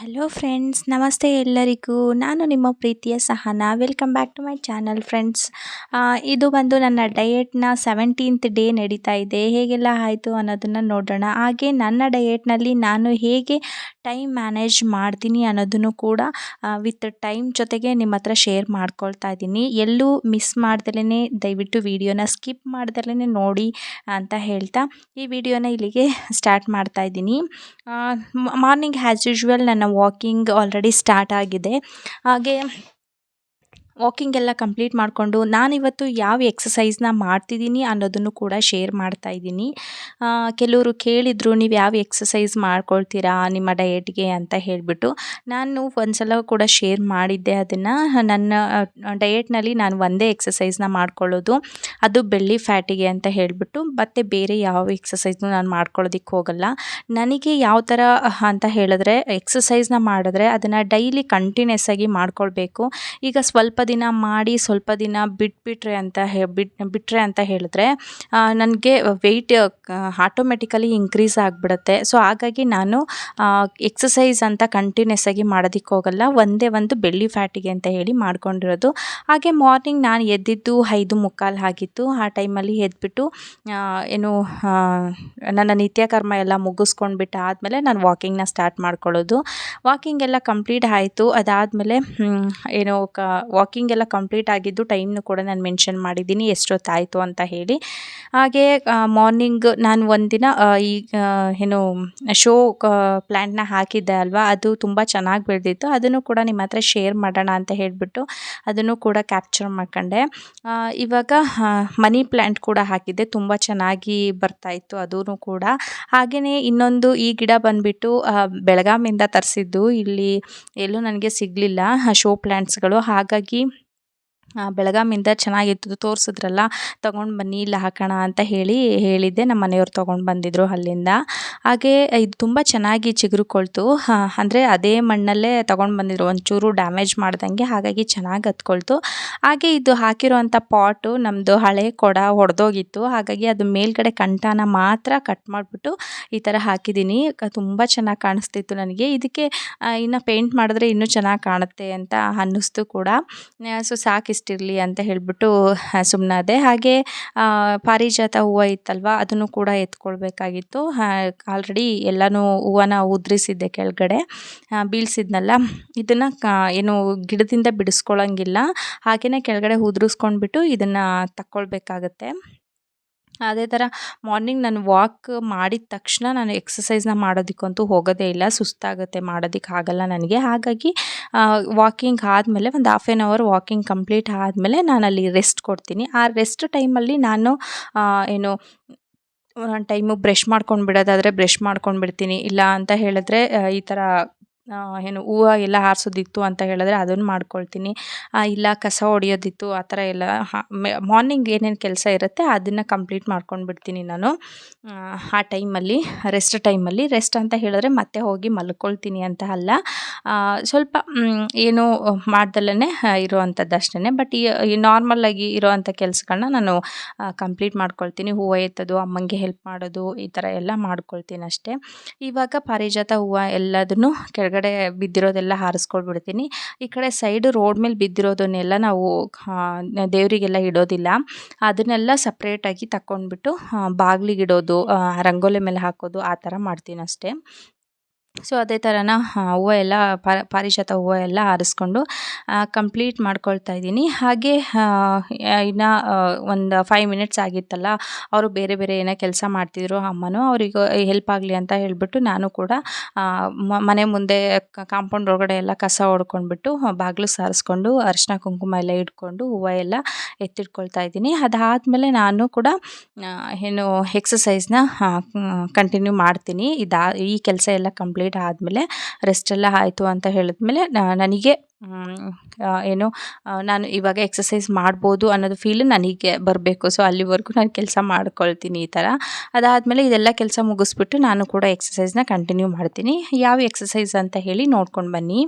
Hello friends, ನಮಸ್ತೆ ಎಲ್ಲರಿಗೂ. ನಾನು ನಿಮ್ಮ ಪ್ರೀತಿಯ Sahana. Welcome back to my channel friends. ಇದು ಬಂದು ನನ್ನ ಡಯೆಟ್ನ 17th ಡೇ ನಡೀತಾ ಇದೆ. ಹೇಗೆಲ್ಲ ಆಯಿತು ಅನ್ನೋದನ್ನು ನೋಡೋಣ. ಹಾಗೆ ನನ್ನ ಡಯೆಟ್ನಲ್ಲಿ ನಾನು ಹೇಗೆ ಟೈಮ್ ಮ್ಯಾನೇಜ್ ಮಾಡ್ತೀನಿ ಅನ್ನೋದನ್ನು ಕೂಡ ವಿತ್ ಟೈಮ್ ಜೊತೆಗೆ ನಿಮ್ಮ ಹತ್ರ ಶೇರ್ ಮಾಡ್ಕೊಳ್ತಾ ಇದ್ದೀನಿ. ಎಲ್ಲೂ ಮಿಸ್ ಮಾಡ್ದಲೇ ದಯವಿಟ್ಟು ವಿಡಿಯೋನ ಸ್ಕಿಪ್ ಮಾಡ್ದಲೇ ನೋಡಿ ಅಂತ ಹೇಳ್ತಾ ಈ ವಿಡಿಯೋನ ಇಲ್ಲಿಗೆ ಸ್ಟಾರ್ಟ್ ಮಾಡ್ತಾ ಇದ್ದೀನಿ. ಮಾರ್ನಿಂಗ್ ಆ್ಯಸ್ ಯೂಶ್ವಲ್ ನನ್ನ ವಾಕಿಂಗ್ ಆಲ್ರೆಡಿ ಸ್ಟಾರ್ಟ್ ಆಗಿದೆ. ಹಾಗೆ ವಾಕಿಂಗ್ ಎಲ್ಲ ಕಂಪ್ಲೀಟ್ ಮಾಡಿಕೊಂಡು ನಾನಿವತ್ತು ಯಾವ ಎಕ್ಸಸೈಸ್ನ ಮಾಡ್ತಿದ್ದೀನಿ ಅನ್ನೋದನ್ನು ಕೂಡ ಶೇರ್ ಮಾಡ್ತಾ ಇದ್ದೀನಿ. ಕೆಲವರು ಕೇಳಿದರು, ನೀವು ಯಾವ ಎಕ್ಸಸೈಸ್ ಮಾಡ್ಕೊಳ್ತೀರಾ ನಿಮ್ಮ ಡಯೆಟ್ಗೆ ಅಂತ ಹೇಳಿಬಿಟ್ಟು. ನಾನು ಒಂದ್ಸಲ ಕೂಡ ಶೇರ್ ಮಾಡಿದ್ದೆ ಅದನ್ನು. ನನ್ನ ಡಯೆಟ್ನಲ್ಲಿ ನಾನು ಒಂದೇ ಎಕ್ಸಸೈಸ್ನ ಮಾಡ್ಕೊಳ್ಳೋದು, ಅದು ಬೆಳ್ಳಿ ಫ್ಯಾಟಿಗೆ ಅಂತ ಹೇಳಿಬಿಟ್ಟು. ಮತ್ತು ಬೇರೆ ಯಾವ ಎಕ್ಸಸೈಸ್ನು ನಾನು ಮಾಡ್ಕೊಳ್ಳೋದಕ್ಕೆ ಹೋಗಲ್ಲ. ನನಗೆ ಯಾವ ಥರ ಅಂತ ಹೇಳಿದ್ರೆ, ಎಕ್ಸಸೈಸ್ನ ಮಾಡಿದ್ರೆ ಅದನ್ನು ಡೈಲಿ ಕಂಟಿನ್ಯೂಸ್ ಆಗಿ ಮಾಡ್ಕೊಳ್ಬೇಕು. ಈಗ ಸ್ವಲ್ಪ ದಿನ ಮಾಡಿ ಸ್ವಲ್ಪ ದಿನ ಬಿಟ್ಟರೆ ಅಂತ ಹೇಳಿದ್ರೆ ನನಗೆ ವೆಯ್ಟ್ ಆಟೋಮೆಟಿಕಲಿ ಇನ್ಕ್ರೀಸ್ ಆಗಿಬಿಡುತ್ತೆ. ಸೊ ಹಾಗಾಗಿ ನಾನು ಎಕ್ಸಸೈಸ್ ಅಂತ ಕಂಟಿನ್ಯೂಸ್ ಆಗಿ ಮಾಡೋದಕ್ಕೆ ಹೋಗಲ್ಲ. ಒಂದೇ ಒಂದು ಬೆಳ್ಳಿ ಫ್ಯಾಟಿಗೆ ಅಂತ ಹೇಳಿ ಮಾಡ್ಕೊಂಡಿರೋದು. ಹಾಗೆ ಮಾರ್ನಿಂಗ್ ನಾನು ಎದ್ದಿದ್ದು 5:45 ಆಗಿತ್ತು. ಆ ಟೈಮಲ್ಲಿ ಎದ್ಬಿಟ್ಟು ಏನು ನನ್ನ ನಿತ್ಯ ಕರ್ಮ ಎಲ್ಲ ಮುಗಿಸ್ಕೊಂಡ್ಬಿಟ್ಟು ಆದಮೇಲೆ ನಾನು ವಾಕಿಂಗ್ನ ಸ್ಟಾರ್ಟ್ ಮಾಡ್ಕೊಳ್ಳೋದು. ವಾಕಿಂಗ್ ಎಲ್ಲ ಕಂಪ್ಲೀಟ್ ಆಯಿತು. ಅದಾದಮೇಲೆ ಏನು ವಾಕಿಂಗ್ ಎಲ್ಲ ಕಂಪ್ಲೀಟ್ ಆಗಿದ್ದು ಟೈಮ್ನು ಕೂಡ ನಾನು ಮೆನ್ಷನ್ ಮಾಡಿದ್ದೀನಿ, ಎಷ್ಟೊತ್ತಾಯಿತು ಅಂತ ಹೇಳಿ. ಹಾಗೆ ಮಾರ್ನಿಂಗ್ ನಾನು ಒಂದಿನ ಈ ಏನು ಶೋ ಪ್ಲ್ಯಾಂಟ್ನ ಹಾಕಿದ್ದೆ ಅಲ್ವಾ, ಅದು ತುಂಬ ಚೆನ್ನಾಗಿ ಬೆಳೆದಿತ್ತು. ಅದನ್ನು ಕೂಡ ನಿಮ್ಮ ಹತ್ರ ಶೇರ್ ಮಾಡೋಣ ಅಂತ ಹೇಳಿಬಿಟ್ಟು ಅದನ್ನು ಕೂಡ ಕ್ಯಾಪ್ಚರ್ ಮಾಡ್ಕೊಂಡೆ. ಇವಾಗ ಮನಿ ಪ್ಲ್ಯಾಂಟ್ ಕೂಡ ಹಾಕಿದ್ದೆ, ತುಂಬ ಚೆನ್ನಾಗಿ ಬರ್ತಾಯಿತ್ತು ಅದೂ ಕೂಡ. ಹಾಗೆಯೇ ಇನ್ನೊಂದು ಈ ಗಿಡ ಬಂದುಬಿಟ್ಟು ಬೆಳಗಾಮಿಂದ ತರಿಸಿದ್ದು, ಇಲ್ಲಿ ಎಲ್ಲೂ ನನಗೆ ಸಿಗಲಿಲ್ಲ ಶೋ ಪ್ಲ್ಯಾಂಟ್ಸ್ಗಳು. ಹಾಗಾಗಿ ಬೆಳಗಾಮಿಂದ ಚೆನ್ನಾಗಿತ್ತು, ತೋರಿಸಿದ್ರಲ್ಲ, ತೊಗೊಂಡು ಬನ್ನಿ ಇಲ್ಲಿ ಹಾಕೋಣ ಅಂತ ಹೇಳಿದ್ದೆ. ನಮ್ಮ ಮನೆಯವ್ರು ತೊಗೊಂಡು ಬಂದಿದ್ದರು ಅಲ್ಲಿಂದ. ಹಾಗೆ ಇದು ತುಂಬ ಚೆನ್ನಾಗಿ ಚಿಗುರುಕೊಳ್ತು. ಅಂದರೆ ಅದೇ ಮಣ್ಣಲ್ಲೇ ತೊಗೊಂಡು ಬಂದಿದ್ರು, ಒಂಚೂರು ಡ್ಯಾಮೇಜ್ ಮಾಡ್ದಂಗೆ. ಹಾಗಾಗಿ ಚೆನ್ನಾಗಿ ಹತ್ಕೊಳ್ತು. ಹಾಗೆ ಇದು ಹಾಕಿರೋವಂಥ ಪಾಟು ನಮ್ಮದು ಹಳೆ ಕೊಡ ಒಡೆದೋಗಿತ್ತು. ಹಾಗಾಗಿ ಅದು ಮೇಲ್ಗಡೆ ಕಂಟಾನ ಮಾತ್ರ ಕಟ್ ಮಾಡಿಬಿಟ್ಟು ಈ ಥರ ಹಾಕಿದ್ದೀನಿ. ತುಂಬ ಚೆನ್ನಾಗಿ ಕಾಣಿಸ್ತಿತ್ತು ನನಗೆ. ಇದಕ್ಕೆ ಇನ್ನು ಪೇಂಟ್ ಮಾಡಿದ್ರೆ ಇನ್ನೂ ಚೆನ್ನಾಗಿ ಕಾಣುತ್ತೆ ಅಂತ ಅನ್ನಿಸ್ತು ಕೂಡ. ಸೊ ಸಾಕಿಷ್ಟಿರಲಿ ಅಂತ ಹೇಳಿಬಿಟ್ಟು ಸುಮ್ಮನಾದೆ. ಹಾಗೆ ಪಾರಿಜಾತ ಹೂವು ಇತ್ತಲ್ವ, ಅದನ್ನು ಕೂಡ ಎತ್ಕೊಳ್ಬೇಕಾಗಿತ್ತು. ಆಲ್ರೆಡಿ ಎಲ್ಲನೂ ಹೂವನ್ನ ಉದುರಿಸಿದ್ದೆ, ಕೆಳಗಡೆ ಬೀಳಿಸಿದ್ನಲ್ಲ. ಇದನ್ನು ಏನು ಗಿಡದಿಂದ ಬಿಡಿಸ್ಕೊಳ್ಳೋಂಗಿಲ್ಲ, ಹಾಗೆಯೇ ಕೆಳಗಡೆ ಉದುರಿಸ್ಕೊಂಡ್ಬಿಟ್ಟು ಇದನ್ನು ತಕ್ಕೊಳ್ಬೇಕಾಗತ್ತೆ. ಅದೇ ಥರ ಮಾರ್ನಿಂಗ್ ನಾನು ವಾಕ್ ಮಾಡಿದ ತಕ್ಷಣ ನಾನು ಎಕ್ಸಸೈಸ್ನ ಮಾಡೋದಕ್ಕಂತೂ ಹೋಗೋದೇ ಇಲ್ಲ, ಸುಸ್ತಾಗುತ್ತೆ, ಮಾಡೋದಕ್ಕಾಗಲ್ಲ ನನಗೆ. ಹಾಗಾಗಿ ವಾಕಿಂಗ್ ಆದಮೇಲೆ ಒಂದು half an hour walking complete ಆದಮೇಲೆ ನಾನು ಅಲ್ಲಿ ರೆಸ್ಟ್ ಕೊಡ್ತೀನಿ. ಆ ರೆಸ್ಟ್ ಟೈಮಲ್ಲಿ ನಾನು ಏನು ಟೈಮು ಬ್ರಷ್ ಮಾಡ್ಕೊಂಡು ಬಿಡೋದಾದರೆ ಬ್ರಷ್ ಮಾಡ್ಕೊಂಡು ಬಿಡ್ತೀನಿ. ಇಲ್ಲ ಅಂತ ಹೇಳಿದ್ರೆ ಈ ಥರ ಏನು ಹೂವು ಎಲ್ಲ ಹಾರಿಸೋದಿತ್ತು ಅಂತ ಹೇಳಿದ್ರೆ ಅದನ್ನು ಮಾಡ್ಕೊಳ್ತೀನಿ. ಇಲ್ಲ ಕಸ ಹೊಡೆಯೋದಿತ್ತು, ಆ ಥರ ಎಲ್ಲ ಮಾರ್ನಿಂಗ್ ಏನೇನು ಕೆಲಸ ಇರುತ್ತೆ ಅದನ್ನು ಕಂಪ್ಲೀಟ್ ಮಾಡ್ಕೊಂಡು ಬಿಡ್ತೀನಿ ನಾನು ಆ ಟೈಮಲ್ಲಿ, ರೆಸ್ಟ್ ಅಂತ ಹೇಳಿದ್ರೆ ಮತ್ತೆ ಹೋಗಿ ಮಲ್ಕೊಳ್ತೀನಿ ಅಂತ ಅಲ್ಲ. ಸ್ವಲ್ಪ ಏನು ಮಾಡ್ದಲೇ ಇರೋವಂಥದ್ದು ಅಷ್ಟೇ. ಬಟ್ ಈ ನಾರ್ಮಲಾಗಿ ಇರೋವಂಥ ಕೆಲಸಗಳನ್ನ ನಾನು ಕಂಪ್ಲೀಟ್ ಮಾಡ್ಕೊಳ್ತೀನಿ. ಹೂವು ಎತ್ತೋದು, ಅಮ್ಮಂಗೆ ಹೆಲ್ಪ್ ಮಾಡೋದು, ಈ ಥರ ಎಲ್ಲ ಮಾಡ್ಕೊಳ್ತೀನಿ ಅಷ್ಟೇ. ಇವಾಗ ಪಾರಿಜಾತ ಹೂವು ಎಲ್ಲದನ್ನು ಕೆಳಗಡೆ ಬಿದ್ದಿರೋದೆಲ್ಲ ಹಾರಿಸ್ಕೊಳ್ಬಿಡ್ತೀನಿ. ಈ ಕಡೆ ಸೈಡು ರೋಡ್ ಮೇಲೆ ಬಿದ್ದಿರೋದನ್ನೆಲ್ಲ ನಾವು ದೇವರಿಗೆಲ್ಲ ಇಡೋದಿಲ್ಲ, ಅದನ್ನೆಲ್ಲ ಸಪ್ರೇಟಾಗಿ ತಗೊಂಡ್ಬಿಟ್ಟು ಬಾಗಿಲಿಗೆ ಇಡೋದು, ರಂಗೋಲಿ ಮೇಲೆ ಹಾಕೋದು, ಆ ಥರ ಮಾಡ್ತೀನಿ ಅಷ್ಟೇ. ಸೊ ಅದೇ ಥರನ ಹೂವು ಎಲ್ಲ ಪಾರಿಜಾತ ಹೂವು ಎಲ್ಲ ಆರಿಸ್ಕೊಂಡು ಕಂಪ್ಲೀಟ್ ಮಾಡ್ಕೊಳ್ತಾ ಇದ್ದೀನಿ. ಹಾಗೆ ಇನ್ನು ಒಂದು 5 ಮಿನಿಟ್ಸ್ ಆಗಿತ್ತಲ್ಲ, ಅವರು ಬೇರೆ ಏನೋ ಕೆಲಸ ಮಾಡ್ತಿದ್ರು ಅಮ್ಮನೂ. ಅವರಿಗೆ ಹೆಲ್ಪ್ ಆಗಲಿ ಅಂತ ಹೇಳಿಬಿಟ್ಟು ನಾನು ಕೂಡ ಮನೆ ಮುಂದೆ ಕಾಂಪೌಂಡ್ ಒಳಗಡೆ ಎಲ್ಲ ಕಸ ಹೊಡ್ಕೊಂಡ್ಬಿಟ್ಟು ಬಾಗಿಲು ಸಾರಿಸ್ಕೊಂಡು ಅರಿಶಿನ ಕುಂಕುಮ ಎಲ್ಲ ಇಟ್ಕೊಂಡು ಹೂವು ಎಲ್ಲ ಎತ್ತಿಟ್ಕೊಳ್ತಾ ಇದ್ದೀನಿ. ಅದಾದಮೇಲೆ ನಾನು ಕೂಡ ಏನು ಎಕ್ಸಸೈಸ್ನ ಕಂಟಿನ್ಯೂ ಮಾಡ್ತೀನಿ. ಈ ಕೆಲಸ ಎಲ್ಲ ಕಂಪ್ಲೀಟ್ ಆದಮೇಲೆ ರೆಸ್ಟ್ ಎಲ್ಲ ಆಯಿತು ಅಂತ ಹೇಳಿದ್ಮೇಲೆ ನನಗೆ ಏನು ನಾನು ಇವಾಗ ಎಕ್ಸಸೈಸ್ ಮಾಡ್ಬೋದು ಅನ್ನೋದು ಫೀಲ್ ನನಗೆ ಬರಬೇಕು. ಸೊ ಅಲ್ಲಿವರೆಗೂ ನಾನು ಕೆಲಸ ಮಾಡ್ಕೊಳ್ತೀನಿ ಈ ಥರ. ಅದಾದಮೇಲೆ ಇದೆಲ್ಲ ಕೆಲಸ ಮುಗಿಸ್ಬಿಟ್ಟು ನಾನು ಕೂಡ ಎಕ್ಸಸೈಸ್ನ ಕಂಟಿನ್ಯೂ ಮಾಡ್ತೀನಿ. ಯಾವ ಎಕ್ಸಸೈಸ್ ಅಂತ ಹೇಳಿ ನೋಡ್ಕೊಂಡು ಬನ್ನಿ.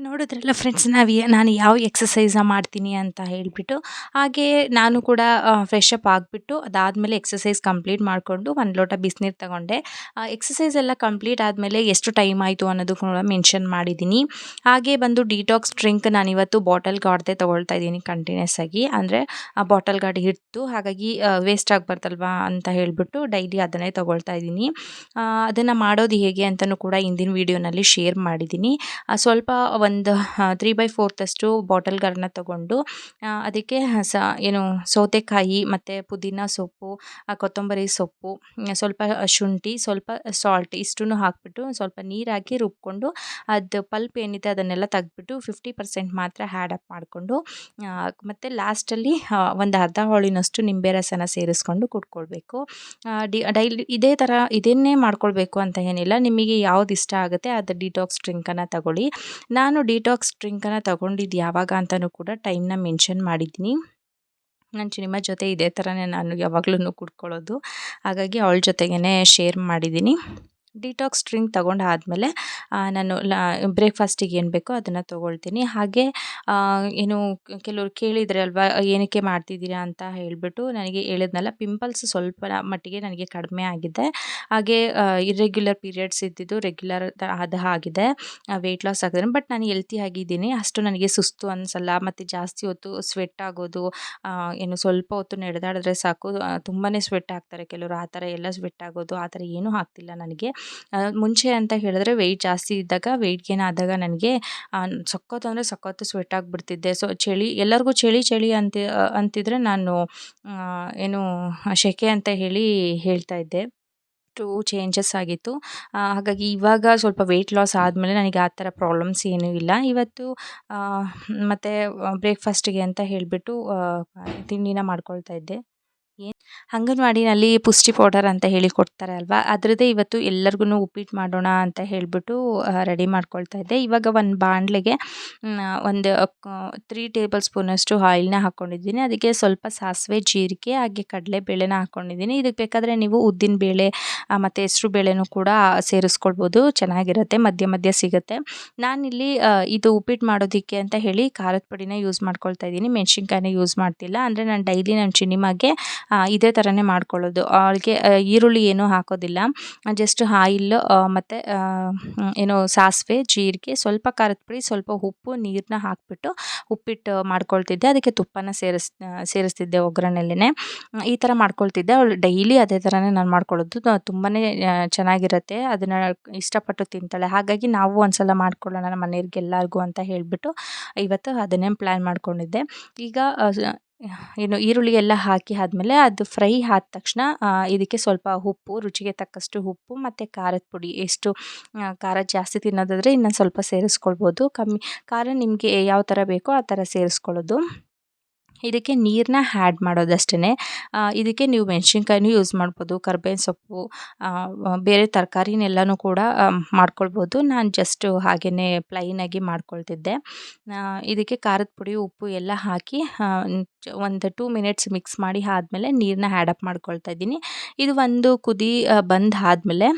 ನೋಡಿದ್ರಲ್ಲ ಫ್ರೆಂಡ್ಸ್ ನಾನು ಯಾವ ಎಕ್ಸಸೈಸ್ನ ಮಾಡ್ತೀನಿ ಅಂತ ಹೇಳಿಬಿಟ್ಟು. ಹಾಗೇ ನಾನು ಕೂಡ ಫ್ರೆಶ್ ಅಪ್ ಆಗಿಬಿಟ್ಟು ಅದಾದಮೇಲೆ ಎಕ್ಸಸೈಸ್ ಕಂಪ್ಲೀಟ್ ಮಾಡಿಕೊಂಡು ಒಂದು ಲೋಟ ಬಿಸಿನೀರು ತಗೊಂಡೆ. ಎಕ್ಸಸೈಸ್ ಎಲ್ಲ ಕಂಪ್ಲೀಟ್ ಆದಮೇಲೆ ಎಷ್ಟು ಟೈಮ್ ಆಯಿತು ಅನ್ನೋದು ಕೂಡ ಮೆನ್ಷನ್ ಮಾಡಿದ್ದೀನಿ. ಹಾಗೇ ಬಂದು ಡಿಟಾಕ್ಸ್ ಡ್ರಿಂಕ್ ನಾನಿವತ್ತು ಬಾಟಲ್ ಗಾರ್ಡ್ದೇ ತೊಗೊಳ್ತಾ ಇದ್ದೀನಿ ಕಂಟಿನ್ಯೂಸ್ ಆಗಿ. ಅಂದರೆ ಆ ಬಾಟಲ್ ಗಾರ್ಡ್ ಹಿಡಿದು ಹಾಗಾಗಿ ವೇಸ್ಟ್ ಆಗಬಾರ್ದಲ್ವಾ ಅಂತ ಹೇಳಿಬಿಟ್ಟು ಡೈಲಿ ಅದನ್ನೇ ತೊಗೊಳ್ತಾ ಇದ್ದೀನಿ. ಅದನ್ನು ಮಾಡೋದು ಹೇಗೆ ಅಂತಲೂ ಕೂಡ ಹಿಂದಿನ ವೀಡಿಯೋನಲ್ಲಿ ಶೇರ್ ಮಾಡಿದ್ದೀನಿ. ಸ್ವಲ್ಪ ಒಂದು 3/4 ಬಾಟಲ್ ಗಾರ್ಡ್ನ ತೊಗೊಂಡು ಅದಕ್ಕೆ ಏನು ಸೌತೆಕಾಯಿ ಮತ್ತು ಪುದೀನ ಸೊಪ್ಪು, ಕೊತ್ತಂಬರಿ ಸೊಪ್ಪು, ಸ್ವಲ್ಪ ಶುಂಠಿ, ಸ್ವಲ್ಪ ಸಾಲ್ಟ್ ಇಷ್ಟನ್ನು ಹಾಕಿಬಿಟ್ಟು ಸ್ವಲ್ಪ ನೀರು ಹಾಕಿ ರುಬ್ಕೊಂಡು ಅದು ಪಲ್ಪ್ ಏನಿದೆ ಅದನ್ನೆಲ್ಲ ತೆಗೆದ್ಬಿಟ್ಟು 50% ಮಾತ್ರ ಆ್ಯಡ್ ಮಾಡಿಕೊಂಡು ಮತ್ತು ಲಾಸ್ಟಲ್ಲಿ ಒಂದು ಅರ್ಧ ಹೋಳಿನಷ್ಟು ನಿಂಬೆ ರಸನ ಸೇರಿಸ್ಕೊಂಡು ಕುಡ್ಕೊಳ್ಬೇಕು. ಡೈಲಿ ಇದೇ ಥರ ಇದನ್ನೇ ಮಾಡ್ಕೊಳ್ಬೇಕು ಅಂತ ಏನಿಲ್ಲ. ನಿಮಗೆ ಯಾವ್ದು ಇಷ್ಟ ಆಗುತ್ತೆ ಅದು ಡಿಟಾಕ್ಸ್ ಡ್ರಿಂಕನ್ನು ತಗೊಳ್ಳಿ. ನಾನು ಡಿಟಾಕ್ಸ್ ಡ್ರಿಂಕನ್ನು ತಗೊಂಡಿದ್ದು ಯಾವಾಗ ಅಂತಲೂ ಕೂಡ ಟೈಮ್ನ ಮೆನ್ಷನ್ ಮಾಡಿದ್ದೀನಿ. ನನ್ನ ಚಿನಿಮ ಜೊತೆ ಇದೇ ಥರನೇ ನಾನು ಯಾವಾಗ್ಲೂ ಕುಡ್ಕೊಳ್ಳೋದು. ಹಾಗಾಗಿ ಅವಳ ಜೊತೆಗೇ ಶೇರ್ ಮಾಡಿದ್ದೀನಿ. ಡಿಟಾಕ್ಸ್ ಡ್ರಿಂಕ್ ತಗೊಂಡಾದಮೇಲೆ ನಾನು ಬ್ರೇಕ್ಫಾಸ್ಟಿಗೆ ಏನು ಬೇಕೋ ಅದನ್ನು ತೊಗೊಳ್ತೀನಿ. ಹಾಗೆ ಏನು ಕೆಲವ್ರು ಕೇಳಿದರೆ ಅಲ್ವಾ ಏನಕ್ಕೆ ಮಾಡ್ತಿದ್ದೀರಾ ಅಂತ ಹೇಳಿಬಿಟ್ಟು. ನನಗೆ ಹೇಳಿದ್ನಲ್ಲ, ಪಿಂಪಲ್ಸ್ ಸ್ವಲ್ಪ ಮಟ್ಟಿಗೆ ನನಗೆ ಕಡಿಮೆ ಆಗಿದೆ. ಹಾಗೆ ಇರ್ರೆಗ್ಯುಲರ್ ಪೀರಿಯಡ್ಸ್ ಇದ್ದಿದ್ದು ರೆಗ್ಯುಲರ್ ಅದು ಆಗಿದೆ. ವೆಯ್ಟ್ ಲಾಸ್ ಆಗಿದ್ದೀನಿ. ಬಟ್ ನಾನು ಹೆಲ್ತಿ ಆಗಿದ್ದೀನಿ. ಅಷ್ಟು ನನಗೆ ಸುಸ್ತು ಅನಿಸಲ್ಲ. ಮತ್ತು ಜಾಸ್ತಿ ಹೊತ್ತು ಸ್ವೆಟ್ ಆಗೋದು, ಏನು ಸ್ವಲ್ಪ ಹೊತ್ತು ನಡೆದಾಡಿದ್ರೆ ಸಾಕು ತುಂಬಾ ಸ್ವೆಟ್ ಆಗ್ತಾರೆ ಕೆಲವರು. ಆ ಥರ ಎಲ್ಲ ಸ್ವೆಟ್ ಆಗೋದು ಆ ಥರ ಏನೂ ಆಗ್ತಿಲ್ಲ ನನಗೆ. ಮುಂಚೆ ಅಂತ ಹೇಳಿದ್ರೆ ವೆಯ್ಟ್ ಜಾಸ್ತಿ ಇದ್ದಾಗ, ವೆಯ್ಟ್ ಗೇನ್ ಆದಾಗ ನನಗೆ ಸಖತ್ತು ಅಂದರೆ ಸಖತ್ತು ಸ್ವೆಟ್ ಆಗಿಬಿಡ್ತಿದ್ದೆ. ಸೊ ಎಲ್ಲರಿಗೂ ಚಳಿ ಅಂತಿದ್ರೆ ನಾನು ಏನು ಸೆಕೆ ಅಂತ ಹೇಳ್ತಾ ಇದ್ದೆ. ಚೇಂಜಸ್ ಆಗಿತ್ತು. ಹಾಗಾಗಿ ಇವಾಗ ಸ್ವಲ್ಪ ವೆಯ್ಟ್ ಲಾಸ್ ಆದಮೇಲೆ ನನಗೆ ಆ ಥರ ಪ್ರಾಬ್ಲಮ್ಸ್ ಏನೂ ಇಲ್ಲ. ಇವತ್ತು ಮತ್ತು ಬ್ರೇಕ್ಫಾಸ್ಟಿಗೆ ಅಂತ ಹೇಳಿಬಿಟ್ಟು ತಿಂಡಿನ ಮಾಡ್ಕೊಳ್ತಾ ಇದ್ದೆ. ಅಂಗನವಾಡಿನಲ್ಲಿ ಪುಷ್ಟಿ ಪೌಡರ್ ಅಂತ ಹೇಳಿ ಕೊಡ್ತಾರೆ ಅಲ್ವಾ, ಅದರದ್ದೇ ಇವತ್ತು ಎಲ್ಲರಿಗೂ ಉಪ್ಪಿಟ್ಟು ಮಾಡೋಣ ಅಂತ ಹೇಳಿಬಿಟ್ಟು ರೆಡಿ ಮಾಡ್ಕೊಳ್ತಾ ಇದ್ದೆ. ಇವಾಗ ಒಂದು ಬಾಣಲೆಗೆ ಒಂದು 3 ಟೇಬಲ್ ಸ್ಪೂನಷ್ಟು ಆಯಿಲ್ನ ಹಾಕ್ಕೊಂಡಿದ್ದೀನಿ. ಅದಕ್ಕೆ ಸ್ವಲ್ಪ ಸಾಸಿವೆ, ಜೀರಿಗೆ ಹಾಗೆ ಕಡಲೆಬೇಳೆನ ಹಾಕ್ಕೊಂಡಿದ್ದೀನಿ. ಇದಕ್ಕೆ ಬೇಕಾದರೆ ನೀವು ಉದ್ದಿನಬೇಳೆ ಮತ್ತು ಹೆಸರು ಬೇಳೆನೂ ಕೂಡ ಸೇರಿಸ್ಕೊಳ್ಬೋದು, ಚೆನ್ನಾಗಿರುತ್ತೆ, ಮಧ್ಯ ಮಧ್ಯ ಸಿಗುತ್ತೆ. ನಾನಿಲ್ಲಿ ಇದು ಉಪ್ಪಿಟ್ಟು ಮಾಡೋದಕ್ಕೆ ಅಂತ ಹೇಳಿ ಖಾರದ ಪುಡಿನ ಯೂಸ್ ಮಾಡ್ಕೊಳ್ತಾ ಇದ್ದೀನಿ. ಮೆಣಸಿನ್ಕಾಯಿನ ಯೂಸ್ ಮಾಡ್ತಿಲ್ಲ. ಅಂದರೆ ನಾನು ಡೈಲಿ ನನ್ನ ಚಿನಿಮಾಗೆ ಇದೇ ಥರನೇ ಮಾಡ್ಕೊಳ್ಳೋದು. ಅವಳಿಗೆ ಈರುಳ್ಳಿ ಏನೂ ಹಾಕೋದಿಲ್ಲ. ಜಸ್ಟ್ ಆಯಿಲ್ ಮತ್ತು ಏನು ಸಾಸಿವೆ, ಜೀರಿಗೆ, ಸ್ವಲ್ಪ ಖಾರದ ಪುಡಿ, ಸ್ವಲ್ಪ ಉಪ್ಪು, ನೀರನ್ನ ಹಾಕಿಬಿಟ್ಟು ಉಪ್ಪಿಟ್ಟು ಮಾಡ್ಕೊಳ್ತಿದ್ದೆ. ಅದಕ್ಕೆ ತುಪ್ಪನ ಸೇರಿಸ್ತಿದ್ದೆ ಒಗ್ಗರಣೆಲೇ. ಈ ಥರ ಮಾಡ್ಕೊಳ್ತಿದ್ದೆ. ಅವಳು ಡೈಲಿ ಅದೇ ಥರನೇ ನಾನು ಮಾಡ್ಕೊಳ್ಳೋದು. ತುಂಬಾ ಚೆನ್ನಾಗಿರುತ್ತೆ. ಅದನ್ನು ಇಷ್ಟಪಟ್ಟು ತಿಂತಾಳೆ. ಹಾಗಾಗಿ ನಾವು ಒಂದ್ಸಲ ಮಾಡ್ಕೊಳ್ಳೋಣ ನಮ್ಮ ಮನೆಯವ್ರಿಗೆಲ್ಲರಿಗೂ ಅಂತ ಹೇಳಿಬಿಟ್ಟು ಇವತ್ತು ಅದನ್ನೇ ಪ್ಲ್ಯಾನ್ ಮಾಡ್ಕೊಂಡಿದ್ದೆ. ಈಗ ಏನು ಈರುಳ್ಳಿ ಎಲ್ಲ ಹಾಕಿ ಆದಮೇಲೆ ಅದು ಫ್ರೈ ಆದ ತಕ್ಷಣ ಇದಕ್ಕೆ ಸ್ವಲ್ಪ ಉಪ್ಪು, ರುಚಿಗೆ ತಕ್ಕಷ್ಟು ಉಪ್ಪು ಮತ್ತು ಖಾರದ ಪುಡಿ, ಎಷ್ಟು ಖಾರ ಜಾಸ್ತಿ ತಿನ್ನೋದಾದರೆ ಇನ್ನೊಂದು ಸ್ವಲ್ಪ ಸೇರಿಸ್ಕೊಳ್ಬೋದು. ಕಮ್ಮಿ ಖಾರ ನಿಮಗೆ ಯಾವ ಥರ ಬೇಕೋ ಆ ಥರ ಸೇರಿಸ್ಕೊಳ್ಳೋದು. ಇದಕ್ಕೆ ನೀರನ್ನ ಆ್ಯಡ್ ಮಾಡೋದಷ್ಟೇ. ಇದಕ್ಕೆ ನೀವು ಮೆಣಸಿನ್ಕಾಯಿನೂ ಯೂಸ್ ಮಾಡ್ಬೋದು, ಕರ್ಬೇವಿನ ಸೊಪ್ಪು, ಬೇರೆ ತರಕಾರಿನೆಲ್ಲನೂ ಕೂಡ ಮಾಡ್ಕೊಳ್ಬೋದು. ನಾನು ಜಸ್ಟು ಹಾಗೆಯೇ ಪ್ಲೈನಾಗಿ ಮಾಡ್ಕೊಳ್ತಿದ್ದೆ. ಇದಕ್ಕೆ ಖಾರದ ಪುಡಿ, ಉಪ್ಪು ಎಲ್ಲ ಹಾಕಿ ಒಂದು 2 ಮಿನಿಟ್ಸ್ ಮಿಕ್ಸ್ ಮಾಡಿ ಆದಮೇಲೆ ನೀರನ್ನ ಆ್ಯಡ್ ಅಪ್ ಮಾಡ್ಕೊಳ್ತಾ ಇದ್ದೀನಿ. ಇದು ಒಂದು ಕುದಿ ಬಂದಾದಮೇಲೆ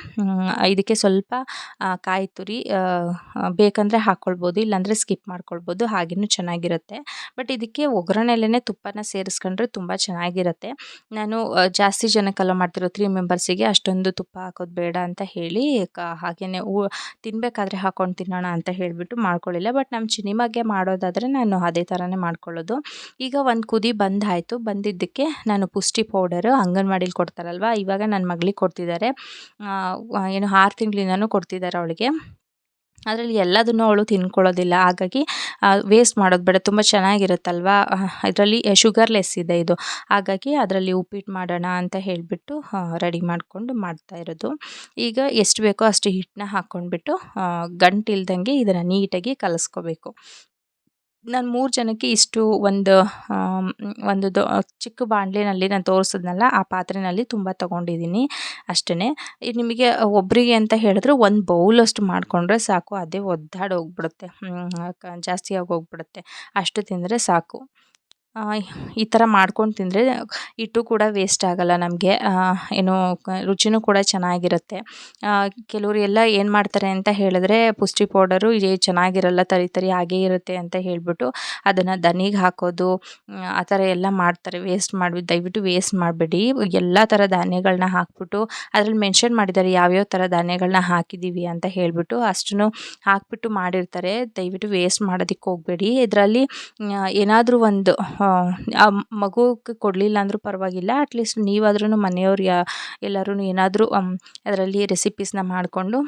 ಇದಕ್ಕೆ ಸ್ವಲ್ಪ ಕಾಯಿ ತುರಿ ಬೇಕಂದರೆ ಹಾಕ್ಕೊಳ್ಬೋದು, ಇಲ್ಲಾಂದರೆ ಸ್ಕಿಪ್ ಮಾಡ್ಕೊಳ್ಬೋದು, ಹಾಗೇನೂ ಚೆನ್ನಾಗಿರುತ್ತೆ. ಬಟ್ ಇದಕ್ಕೆ ಒಗ್ಗರಣೆಲೇ ತುಪ್ಪನ ಸೇರಿಸ್ಕೊಂಡ್ರೆ ತುಂಬ ಚೆನ್ನಾಗಿರುತ್ತೆ. ನಾನು ಜಾಸ್ತಿ ಜನಕ್ಕೆಲ್ಲ ಮಾಡ್ತಿರೋ 3 ಮೆಂಬರ್ಸಿಗೆ ಅಷ್ಟೊಂದು ತುಪ್ಪ ಹಾಕೋದು ಬೇಡ ಅಂತ ಹೇಳಿ ಹಾಗೆಯೇ ತಿನ್ನಬೇಕಾದ್ರೆ ಹಾಕ್ಕೊಂಡು ತಿನ್ನೋಣ ಅಂತ ಹೇಳಿಬಿಟ್ಟು ಮಾಡ್ಕೊಳ್ಳಿಲ್ಲ. ಬಟ್ ನಮ್ಮ ಚಿನಿಮಾಗೆ ಮಾಡೋದಾದರೆ ನಾನು ಅದೇ ಥರನೇ ಮಾಡ್ಕೊಳ್ಳೋದು. ಈಗ ಒಂದು ಕುದಿ ಬಂದಾಯಿತು. ಬಂದಿದ್ದಕ್ಕೆ ನಾನು ಪುಷ್ಟಿ ಪೌಡರು ಅಂಗನವಾಡಿಲಿ ಕೊಡ್ತಾರಲ್ವ, ಇವಾಗ ನನ್ನ ಮಗಳಿಗೆ ಕೊಡ್ತಿದ್ದಾರೆ. ಏನು 6 ತಿಂಗಳಿಂದನೂ ಕೊಡ್ತಿದ್ದಾರೆ ಅವಳಿಗೆ. ಅದರಲ್ಲಿ ಎಲ್ಲದನ್ನು ಅವಳು ತಿನ್ಕೊಳ್ಳೋದಿಲ್ಲ. ಹಾಗಾಗಿ ವೇಸ್ಟ್ ಮಾಡೋದು ಬೇಡ, ತುಂಬ ಚೆನ್ನಾಗಿರುತ್ತಲ್ವ. ಇದರಲ್ಲಿ ಶುಗರ್ಲೆಸ್ ಇದೆ ಇದು. ಹಾಗಾಗಿ ಅದರಲ್ಲಿ ಉಪ್ಪಿಟ್ಟು ಮಾಡೋಣ ಅಂತ ಹೇಳಿಬಿಟ್ಟು ರೆಡಿ ಮಾಡಿಕೊಂಡು ಮಾಡ್ತಾಯಿರೋದು. ಈಗ ಎಷ್ಟು ಬೇಕೋ ಅಷ್ಟು ಹಿಟ್ಟನ್ನ ಹಾಕ್ಕೊಂಡ್ಬಿಟ್ಟು ಗಂಟಿಲ್ದಂಗೆ ಇದನ್ನು ನೀಟಾಗಿ ಕಲಿಸ್ಕೋಬೇಕು. ನಾನು 3 ಜನಕ್ಕೆ ಇಷ್ಟು ಒಂದು ಚಿಕ್ಕ ಬಾಣಲೆನಲ್ಲಿ ನಾನು ತೋರಿಸಿದ್ನಲ್ಲ ಆ ಪಾತ್ರೆಯಲ್ಲಿ ತುಂಬ ತೊಗೊಂಡಿದ್ದೀನಿ ಅಷ್ಟೇ. ನಿಮಗೆ ಒಬ್ಬರಿಗೆ ಅಂತ ಹೇಳಿದ್ರೆ 1 ಬೌಲಷ್ಟು ಮಾಡಿಕೊಂಡ್ರೆ ಸಾಕು. ಅದೇ ಒದ್ದಾಡೋಗ್ಬಿಡುತ್ತೆ, ಜಾಸ್ತಿಯಾಗಿ ಹೋಗ್ಬಿಡುತ್ತೆ. ಅಷ್ಟು ತಿಂದರೆ ಸಾಕು. ಈ ಥರ ಮಾಡ್ಕೊಂಡು ತಿಂದರೆ ಹಿಟ್ಟು ಕೂಡ ವೇಸ್ಟ್ ಆಗೋಲ್ಲ ನಮಗೆ. ಏನು ರುಚಿನೂ ಕೂಡ ಚೆನ್ನಾಗಿರುತ್ತೆ. ಕೆಲವರು ಎಲ್ಲ ಏನು ಮಾಡ್ತಾರೆ ಅಂತ ಹೇಳಿದ್ರೆ ಪುಷ್ಟಿ ಪೌಡರು ಚೆನ್ನಾಗಿರಲ್ಲ, ತರಿ ತರಿ ಹಾಗೇ ಇರುತ್ತೆ ಅಂತ ಹೇಳಿಬಿಟ್ಟು ಅದನ್ನು ದನಿಗೆ ಹಾಕೋದು, ಆ ಥರ ಎಲ್ಲ ಮಾಡ್ತಾರೆ. ದಯವಿಟ್ಟು ವೇಸ್ಟ್ ಮಾಡಬೇಡಿ. ಎಲ್ಲ ಥರ ಧಾನ್ಯಗಳನ್ನ ಹಾಕ್ಬಿಟ್ಟು ಅದರಲ್ಲಿ ಮೆನ್ಷನ್ ಮಾಡಿದ್ದಾರೆ ಯಾವ್ಯಾವ ಥರ ಧಾನ್ಯಗಳನ್ನ ಹಾಕಿದ್ದೀವಿ ಅಂತ ಹೇಳಿಬಿಟ್ಟು ಅಷ್ಟನ್ನು ಹಾಕ್ಬಿಟ್ಟು ಮಾಡಿರ್ತಾರೆ. ದಯವಿಟ್ಟು ವೇಸ್ಟ್ ಮಾಡೋದಕ್ಕೆ ಹೋಗಬೇಡಿ. ಇದರಲ್ಲಿ ಏನಾದರೂ ಒಂದು ಆ ಮಗುಗೆ ಕೊಡಲಿಲ್ಲ ಅಂದರೂ ಪರವಾಗಿಲ್ಲ, ಅಟ್ಲೀಸ್ಟ್ ನೀವಾದ್ರೂ ಮನೆಯವ್ರು ಎಲ್ಲರೂ ಏನಾದರೂ ಅದರಲ್ಲಿ ರೆಸಿಪೀಸ್ನ ಮಾಡಿಕೊಂಡು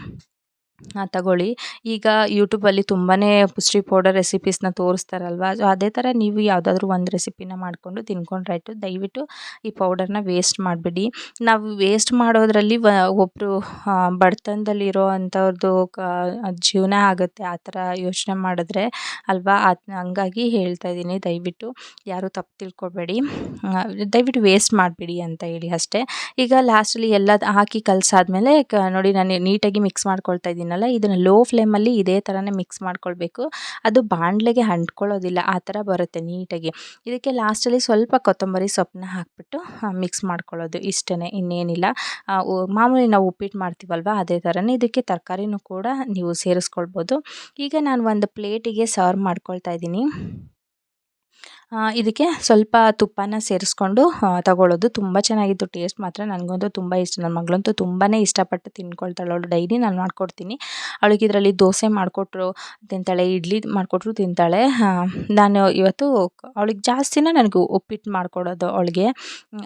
ತಗೊಳ್ಳಿ. ಈಗ ಯೂಟ್ಯೂಬಲ್ಲಿ ತುಂಬಾ ಪುಷ್ಟಿ ಪೌಡರ್ ರೆಸಿಪೀಸ್ನ ತೋರಿಸ್ತಾರಲ್ವ, ಸೊ ಅದೇ ಥರ ನೀವು ಯಾವುದಾದ್ರೂ ಒಂದು ರೆಸಿಪಿನ ಮಾಡಿಕೊಂಡು ತಿನ್ಕೊಂಡ್ರಾಯ್ತು. ದಯವಿಟ್ಟು ಈ ಪೌಡರ್ನ ವೇಸ್ಟ್ ಮಾಡಬೇಡಿ. ನಾವು ವೇಸ್ಟ್ ಮಾಡೋದ್ರಲ್ಲಿ ಒಬ್ಬರು ಬಡತನದಲ್ಲಿರೋ ಅಂಥವ್ರದ್ದು ಜೀವನ ಆಗುತ್ತೆ ಆ ಥರ ಯೋಚನೆ ಮಾಡಿದ್ರೆ ಅಲ್ವಾ. ಹಂಗಾಗಿ ಹೇಳ್ತಾ ಇದ್ದೀನಿ, ದಯವಿಟ್ಟು ಯಾರೂ ತಪ್ಪು ತಿಳ್ಕೊಬೇಡಿ. ದಯವಿಟ್ಟು ವೇಸ್ಟ್ ಮಾಡಬೇಡಿ ಅಂತ ಹೇಳಿ ಅಷ್ಟೇ. ಈಗ ಲಾಸ್ಟಲ್ಲಿ ಎಲ್ಲ ಹಾಕಿ ಕಲಸಾದ್ಮೇಲೆ ನೋಡಿ ನಾನು ನೀಟಾಗಿ ಮಿಕ್ಸ್ ಮಾಡ್ಕೊಳ್ತಾ ಇದ್ದೀನಲ್ಲ, ಇದನ್ನು ಲೋ ಫ್ಲೇಮಲ್ಲಿ ಇದೇ ಥರನೇ ಮಿಕ್ಸ್ ಮಾಡ್ಕೊಳ್ಬೇಕು. ಅದು ಬಾಣಲೆಗೆ ಅಂಟ್ಕೊಳ್ಳೋದಿಲ್ಲ, ಆ ಥರ ಬರುತ್ತೆ ನೀಟಾಗಿ. ಇದಕ್ಕೆ ಲಾಸ್ಟಲ್ಲಿ ಸ್ವಲ್ಪ ಕೊತ್ತಂಬರಿ ಸೊಪ್ಪನ್ನ ಹಾಕಿಬಿಟ್ಟು ಮಿಕ್ಸ್ ಮಾಡ್ಕೊಳ್ಳೋದು, ಇಷ್ಟೇ, ಇನ್ನೇನಿಲ್ಲ. ಮಾಮೂಲಿ ನಾವು ಉಪ್ಪಿಟ್ಟು ಮಾಡ್ತೀವಲ್ವ ಅದೇ ಥರನೇ ಇದಕ್ಕೆ ತರಕಾರಿನೂ ಕೂಡ ನೀವು ಸೇರಿಸ್ಕೊಳ್ಬೋದು. ಈಗ ನಾನು ಒಂದು ಪ್ಲೇಟಿಗೆ ಸರ್ವ್ ಮಾಡ್ಕೊಳ್ತಾ ಇದ್ದೀನಿ. ಇದಕ್ಕೆ ಸ್ವಲ್ಪ ತುಪ್ಪನ ಸೇರಿಸ್ಕೊಂಡು ತಗೊಳ್ಳೋದು. ತುಂಬ ಚೆನ್ನಾಗಿತ್ತು ಟೇಸ್ಟ್ ಮಾತ್ರ. ನನಗಂತೂ ತುಂಬ ಇಷ್ಟ. ನನ್ನ ಮಗಳಂತೂ ತುಂಬಾ ಇಷ್ಟಪಟ್ಟು ತಿನ್ಕೊಳ್ತಾಳೆ. ಅವಳು ಡೈಲಿ ನಾನು ಮಾಡಿಕೊಡ್ತೀನಿ. ಅವಳಿಗೆ ಇದರಲ್ಲಿ ದೋಸೆ ಮಾಡಿಕೊಟ್ರು ತಿಂತಾಳೆ, ಇಡ್ಲಿ ಮಾಡಿಕೊಟ್ರು ತಿಂತಾಳೆ. ನಾನು ಇವತ್ತು ಅವಳಿಗೆ ಜಾಸ್ತಿನೇ ನನಗೆ ಉಪ್ಪಿಟ್ಟು ಮಾಡಿಕೊಡೋದು ಅವಳಿಗೆ.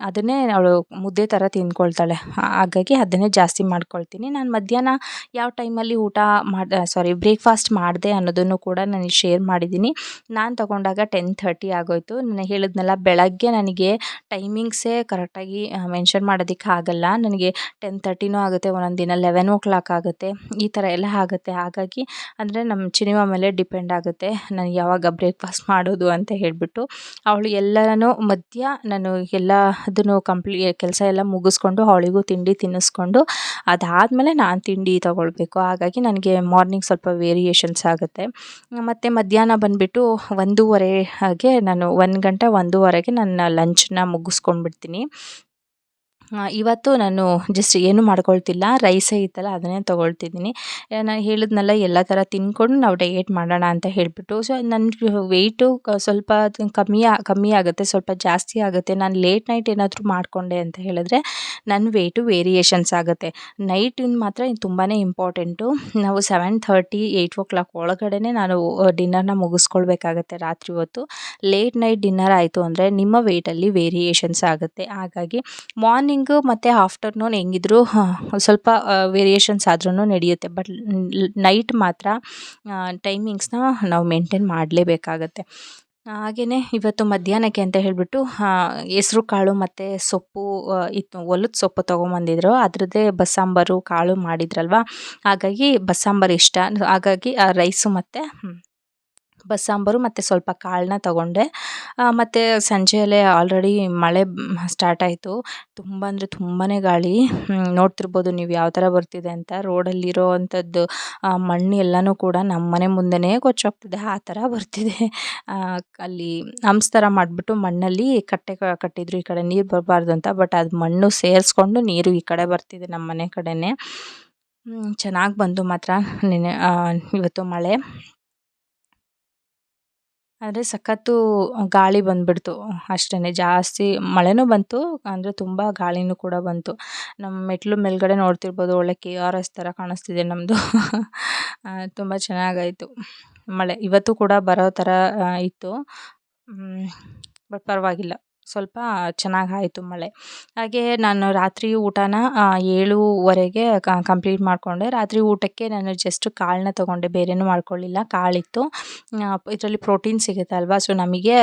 ಅದನ್ನೇ ಅವಳು ಮುದ್ದೆ ಥರ ತಿಂದ್ಕೊಳ್ತಾಳೆ. ಹಾಗಾಗಿ ಅದನ್ನೇ ಜಾಸ್ತಿ ಮಾಡ್ಕೊಳ್ತೀನಿ. ನಾನು ಮಧ್ಯಾಹ್ನ ಯಾವ ಟೈಮಲ್ಲಿ ಬ್ರೇಕ್ಫಾಸ್ಟ್ ಮಾಡಿದೆ ಅನ್ನೋದನ್ನು ಕೂಡ ನನಗೆ ಶೇರ್ ಮಾಡಿದ್ದೀನಿ. ನಾನು ತಗೊಂಡಾಗ 10:30 ಆಗೋಯಿತು. ನಾನು ಹೇಳಿದ್ನಲ್ಲ, ಬೆಳಗ್ಗೆ ನನಗೆ ಟೈಮಿಂಗ್ಸೇ ಕರೆಕ್ಟಾಗಿ ಮೆನ್ಷನ್ ಮಾಡೋದಕ್ಕೆ ಆಗಲ್ಲ. ನನಗೆ 10:30 ಆಗುತ್ತೆ, ಒಂದೊಂದು ದಿನ 11 o'clock ಆಗುತ್ತೆ, ಈ ಥರ ಎಲ್ಲ ಆಗುತ್ತೆ. ಹಾಗಾಗಿ ಅಂದರೆ ನಮ್ಮ ಚಿನಿಮ ಮೇಲೆ ಡಿಪೆಂಡ್ ಆಗುತ್ತೆ ನಾನು ಯಾವಾಗ ಬ್ರೇಕ್ಫಾಸ್ಟ್ ಮಾಡೋದು ಅಂತ ಹೇಳಿಬಿಟ್ಟು. ಅವಳು ಎಲ್ಲನೂ ನಾನು ಎಲ್ಲದನ್ನು ಕೆಲಸ ಎಲ್ಲ ಮುಗಿಸ್ಕೊಂಡು ಅವಳಿಗೂ ತಿಂಡಿ ತಿನ್ನಿಸ್ಕೊಂಡು ಅದಾದಮೇಲೆ ನಾನು ತಿಂಡಿ ತೊಗೊಳ್ಬೇಕು. ಹಾಗಾಗಿ ನನಗೆ ಮಾರ್ನಿಂಗ್ ಸ್ವಲ್ಪ ವೇರಿಯೇಷನ್ಸ್ ಆಗುತ್ತೆ. ಮತ್ತು ಮಧ್ಯಾಹ್ನ ಬಂದುಬಿಟ್ಟು 1:30ಗೆ ನಾನು 1 ಗಂಟೆ 1:30ಗೆ ನನ್ನ ಲಂಚನ್ನ ಮುಗಿಸ್ಕೊಂಡ್ಬಿಡ್ತೀನಿ. ಇವತ್ತು ನಾನು ಜಸ್ಟ್ ಏನು ಮಾಡ್ಕೊಳ್ತಿಲ್ಲ, ರೈಸೇ ಇತ್ತಲ್ಲ ಅದನ್ನೇ ತೊಗೊಳ್ತಿದ್ದೀನಿ. ನಾನು ಹೇಳಿದ್ನಲ್ಲ ಎಲ್ಲ ಥರ ತಿಂದ್ಕೊಂಡು ನಾವು ಡಯೆಟ್ ಮಾಡೋಣ ಅಂತ ಹೇಳಿಬಿಟ್ಟು. ಸೊ ನನ್ನ ವೆಯ್ಟು ಸ್ವಲ್ಪ ಕಮ್ಮಿ ಆಗುತ್ತೆ, ಸ್ವಲ್ಪ ಜಾಸ್ತಿ ಆಗುತ್ತೆ. ನಾನು ಲೇಟ್ ನೈಟ್ ಏನಾದರೂ ಮಾಡಿಕೊಂಡೆ ಅಂತ ಹೇಳಿದ್ರೆ ನನ್ನ ವೆಯ್ಟು ವೇರಿಯೇಷನ್ಸ್ ಆಗುತ್ತೆ. ನೈಟಿಂದು ಮಾತ್ರ ಇದು ತುಂಬಾ ಇಂಪಾರ್ಟೆಂಟು. ನಾವು 7:30 8 ಓ ಕ್ಲಾಕ್ ಒಳಗಡೆನೇ ನಾನು ಡಿನ್ನರ್ನ ಮುಗಿಸ್ಕೊಳ್ಬೇಕಾಗತ್ತೆ ರಾತ್ರಿ ಹೊತ್ತು. ಲೇಟ್ ನೈಟ್ ಡಿನ್ನರ್ ಆಯಿತು ಅಂದರೆ ನಿಮ್ಮ ವೆಯ್ಟಲ್ಲಿ ವೇರಿಯೇಷನ್ಸ್ ಆಗುತ್ತೆ. ಹಾಗಾಗಿ ಮಾರ್ನಿಂಗು ಮತ್ತು ಆಫ್ಟರ್ನೂನ್ ಹೆಂಗಿದ್ರು ಸ್ವಲ್ಪ ವೇರಿಯೇಷನ್ಸ್ ಆದ್ರೂ ನಡೆಯುತ್ತೆ. ಬಟ್ ನೈಟ್ ಮಾತ್ರ ಟೈಮಿಂಗ್ಸ್ನ ನಾವು ಮೇಂಟೈನ್ ಮಾಡಲೇಬೇಕಾಗತ್ತೆ. ಹಾಗೆಯೇ ಇವತ್ತು ಮಧ್ಯಾಹ್ನಕ್ಕೆ ಅಂತ ಹೇಳಿಬಿಟ್ಟು ಹೆಸ್ರು ಕಾಳು ಮತ್ತು ಸೊಪ್ಪು ಇತ್ತು, ಒಲದ ಸೊಪ್ಪು ತೊಗೊಂಬಂದಿದ್ರು. ಅದರದ್ದೇ ಬಸ್ಸಾಂಬಾರು ಕಾಳು ಮಾಡಿದ್ರಲ್ವ, ಹಾಗಾಗಿ ಬಸ್ಸಾಂಬಾರು ಇಷ್ಟ. ಹಾಗಾಗಿ ರೈಸು ಮತ್ತು ಬಸ್ಸಾಂಬಾರು ಮತ್ತು ಸ್ವಲ್ಪ ಕಾಳನ್ನ ತೊಗೊಂಡೆ. ಮತ್ತು ಸಂಜೆಯಲ್ಲೇ ಆಲ್ರೆಡಿ ಮಳೆ ಸ್ಟಾರ್ಟ್ ಆಯಿತು. ತುಂಬ ಅಂದರೆ ತುಂಬಾ ಗಾಳಿ. ನೋಡ್ತಿರ್ಬೋದು ನೀವು ಯಾವ ಥರ ಬರ್ತಿದೆ ಅಂತ. ರೋಡಲ್ಲಿರೋ ಅಂಥದ್ದು ಮಣ್ಣು ಎಲ್ಲನೂ ಕೂಡ ನಮ್ಮ ಮನೆ ಮುಂದೆನೇ ಕೊಚ್ಚೋಗ್ತಿದೆ, ಆ ಥರ ಬರ್ತಿದೆ. ಅಲ್ಲಿ ಹಂಪ್ಸ್ ಥರ ಮಾಡಿಬಿಟ್ಟು ಮಣ್ಣಲ್ಲಿ ಕಟ್ಟೆ ಕಟ್ಟಿದ್ರು ಈ ಕಡೆ ನೀರು ಬರಬಾರ್ದು ಅಂತ. ಬಟ್ ಅದು ಮಣ್ಣು ಸೇರಿಸ್ಕೊಂಡು ನೀರು ಈ ಕಡೆ ಬರ್ತಿದೆ ನಮ್ಮ ಮನೆ ಕಡೆನೇ. ಚೆನ್ನಾಗಿ ಬಂತು ಮಾತ್ರ ಇವತ್ತು ಮಳೆ. ಆದರೆ ಸಖತ್ತು ಗಾಳಿ ಬಂದುಬಿಡ್ತು ಅಷ್ಟೇ. ಜಾಸ್ತಿ ಮಳೆನೂ ಬಂತು, ಅಂದರೆ ತುಂಬ ಗಾಳಿನೂ ಕೂಡ ಬಂತು. ನಮ್ಮ ಮೆಟ್ಲು ಮೇಲ್ಗಡೆ ನೋಡ್ತಿರ್ಬೋದು, ಒಳ್ಳೆ KRS ಥರ ಕಾಣಿಸ್ತಿದೆ ನಮ್ಮದು. ತುಂಬ ಚೆನ್ನಾಗಾಯಿತು ಮಳೆ. ಇವತ್ತು ಕೂಡ ಬರೋ ಥರ ಇತ್ತು, ಬಟ್ ಪರವಾಗಿಲ್ಲ, ಸ್ವಲ್ಪ ಚೆನ್ನಾಗಾಯಿತು ಮಳೆ. ಹಾಗೆ ನಾನು ರಾತ್ರಿ ಊಟನ 7:30ಗೆ ಕಂಪ್ಲೀಟ್ ಮಾಡಿಕೊಂಡೆ. ರಾತ್ರಿ ಊಟಕ್ಕೆ ನಾನು ಜಸ್ಟ್ ಕಾಳನ್ನ ತೊಗೊಂಡೆ, ಬೇರೇನೂ ಮಾಡ್ಕೊಳ್ಳಿಲ್ಲ. ಕಾಳಿತ್ತು, ಇದರಲ್ಲಿ ಪ್ರೋಟೀನ್ ಸಿಗುತ್ತೆ ಅಲ್ವಾ. ಸೊ ನಮಗೆ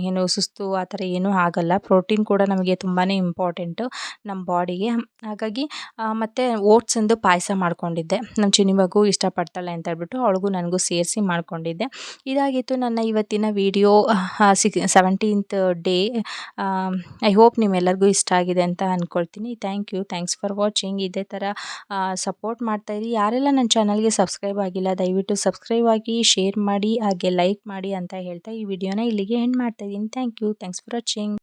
ಏನು ಸುಸ್ತು ಆ ಥರ ಏನೂ ಆಗೋಲ್ಲ. ಪ್ರೋಟೀನ್ ಕೂಡ ನಮಗೆ ತುಂಬಾ ಇಂಪಾರ್ಟೆಂಟು ನಮ್ಮ ಬಾಡಿಗೆ. ಹಾಗಾಗಿ ಮತ್ತು ಓಟ್ಸಿಂದು ಪಾಯಸ ಮಾಡ್ಕೊಂಡಿದ್ದೆ. ನಮ್ಮ ಚಿನ್ನಿ ಮಗು ಇಷ್ಟಪಡ್ತಾಳೆ ಅಂತ ಹೇಳ್ಬಿಟ್ಟು ಅವಳಿಗೂ ನನಗೂ ಸೇರಿಸಿ ಮಾಡ್ಕೊಂಡಿದ್ದೆ. ಇದಾಗಿತ್ತು ನನ್ನ ಇವತ್ತಿನ video, 17th day. I hope ನಿಮ್ಮೆಲ್ಲರಿಗೂ ಇಷ್ಟ ಆಗಿದೆ ಅಂತ ಅಂದ್ಕೊಳ್ತೀನಿ. Thanks for watching. ಇದೇ ಥರ ಸಪೋರ್ಟ್ ಮಾಡ್ತಾಯಿರಿ. ಯಾರೆಲ್ಲ ನನ್ನ ಚಾನಲ್ಗೆ ಸಬ್ಸ್ಕ್ರೈಬ್ ಆಗಿಲ್ಲ ದಯವಿಟ್ಟು ಸಬ್ಸ್ಕ್ರೈಬ್ ಆಗಿ, ಶೇರ್ ಮಾಡಿ, ಹಾಗೆ ಲೈಕ್ ಮಾಡಿ ಅಂತ ಹೇಳ್ತಾ ಈ ವಿಡಿಯೋನ ಇಲ್ಲಿಗೆ ಎಂಡ್ ಮಾಡ್ತಾಯಿದ್ದೀನಿ. Thanks for watching.